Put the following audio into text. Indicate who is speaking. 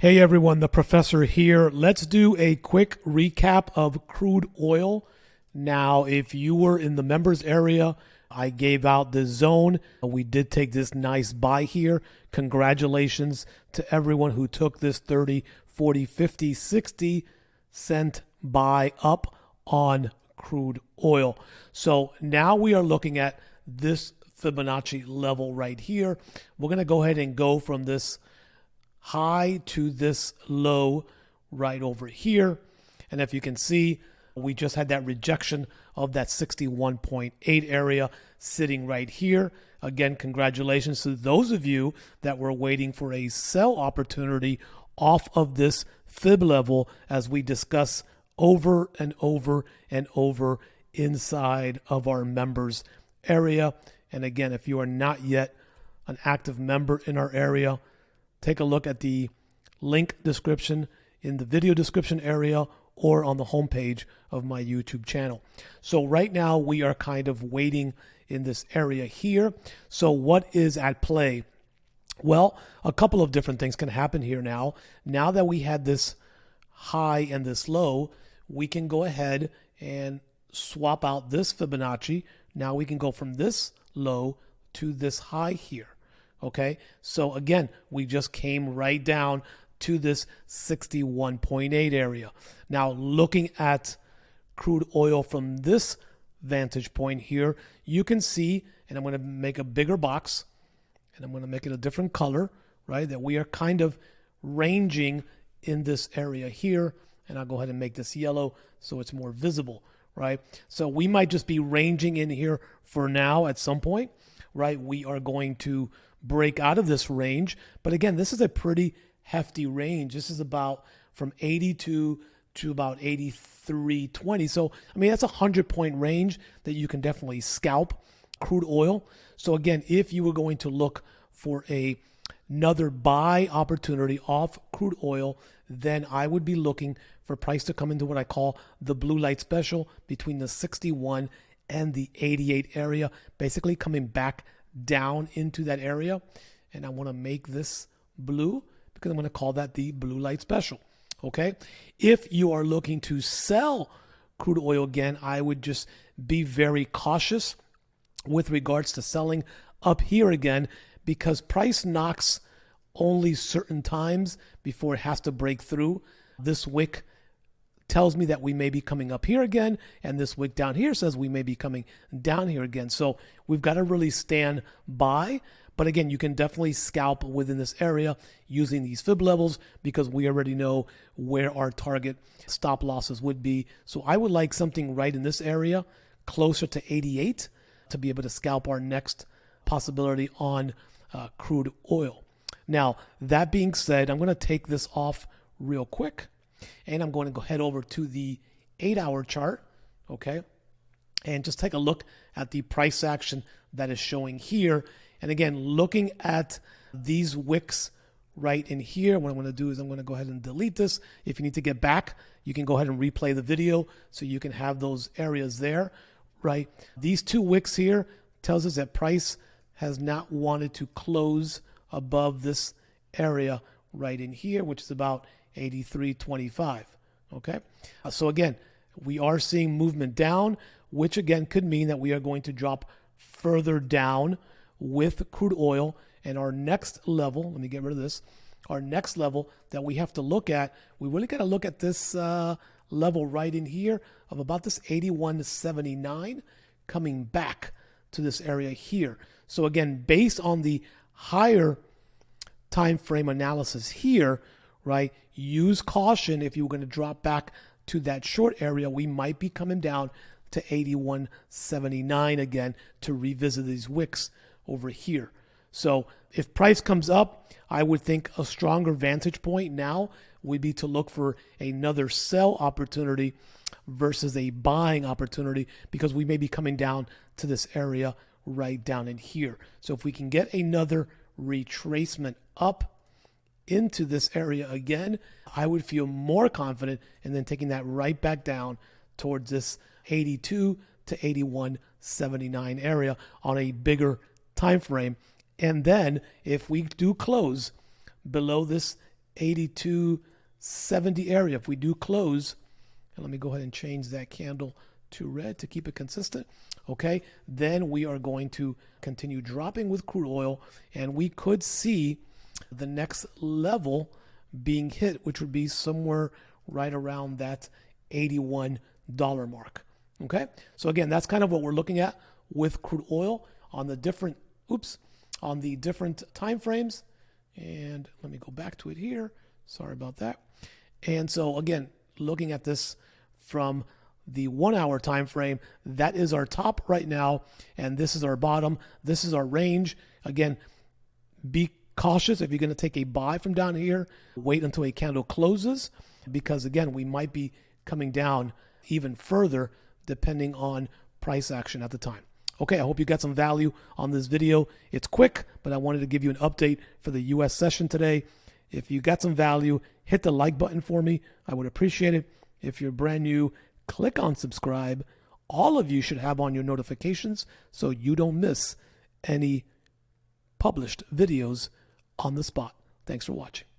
Speaker 1: Hey everyone, the professor here. Let's do a quick recap of crude oil. Now, if you were in the members area, I gave out the zone. We did take this nice buy here. Congratulations to everyone who took this 30, 40, 50, 60 cent buy up on crude oil. So now we are looking at this Fibonacci level right here. We're going to go ahead and go from this high to this low right over here. And if you can see, we just had that rejection of that 61.8 area sitting right here. Again, congratulations to those of you that were waiting for a sell opportunity off of this fib level, as we discuss over and over and over inside of our members area. And again, if you are not yet an active member in our area, take a look at the link description in the video description area or on the homepage of my YouTube channel. So right now we are kind of waiting in this area here. So what is at play? Well, a couple of different things can happen here now. Now that we had this high and this low, we can go ahead and swap out this Fibonacci. Now we can go from this low to this high here. Okay, so again, we just came right down to this 61.8 area. Now, looking at crude oil from this vantage point here, you can see, and I'm going to make a bigger box, and I'm going to make it a different color, right, that we are kind of ranging in this area here. And I'll go ahead and make this yellow so it's more visible, right? So we might just be ranging in here for now at some point, right? We are going to break out of this range. But again, this is a pretty hefty range. This is about from 82 to about 83.20. So, I mean, that's a 100-point range that you can definitely scalp crude oil. So again, if you were going to look for another buy opportunity off crude oil, then I would be looking for price to come into what I call the blue light special between the 61 and the 88 area, basically coming back down into that area. And I want to make this blue because I'm going to call that the blue light special. Okay, if you are looking to sell crude oil again, I would just be very cautious with regards to selling up here again, because price knocks only certain times before it has to break through. This wick tells me that we may be coming up here again, and this wick down here says we may be coming down here again. So we've got to really stand by. But again, you can definitely scalp within this area using these fib levels, because we already know where our target stop losses would be. So I would like something right in this area, closer to 88, to be able to scalp our next possibility on crude oil. Now, that being said, I'm going to take this off real quick, and I'm going to go head over to the 8-hour chart, okay, and just take a look at the price action that is showing here. And again, looking at these wicks right in here, what I'm going to do is I'm going to go ahead and delete this. If you need to get back, you can go ahead and replay the video so you can have those areas there, right? These two wicks here tells us that price has not wanted to close above this area right in here, which is about 83.25. Okay, so again, we are seeing movement down, which again could mean that we are going to drop further down with crude oil. And our next level, let me get rid of this, our next level that we have to look at, we really got to look at this level right in here of about this 81.79 coming back to this area here. So again, based on the higher time frame analysis here, right, use caution. If you're going to drop back to that short area, we might be coming down to 81.79 again to revisit these wicks over here. So if price comes up, I would think a stronger vantage point now would be to look for another sell opportunity versus a buying opportunity, because we may be coming down to this area right down in here. So if we can get another retracement up into this area again, I would feel more confident in then taking that right back down towards this 82 to 81.79 area on a bigger time frame. And then if we do close below this 82.70 area. If we do close, and let me go ahead and change that candle to red to keep it consistent. Okay, then we are going to continue dropping with crude oil, and we could see the next level being hit, which would be somewhere right around that $81 mark. Okay, so again, that's kind of what we're looking at with crude oil on the different time frames. And let me go back to it here. Sorry about that. And so again, looking at this from the 1 hour time frame, that is our top right now, and this is our bottom. This is our range. Again, be cautious if you're going to take a buy from down here. Wait until a candle closes, because again, we might be coming down even further depending on price action at the time. Okay, I hope you got some value on this video. It's quick, but I wanted to give you an update for the US session today. If you got some value, hit the like button for me. I would appreciate it. If you're brand new, click on subscribe. All of you should have on your notifications so you don't miss any published videos on the spot. Thanks for watching.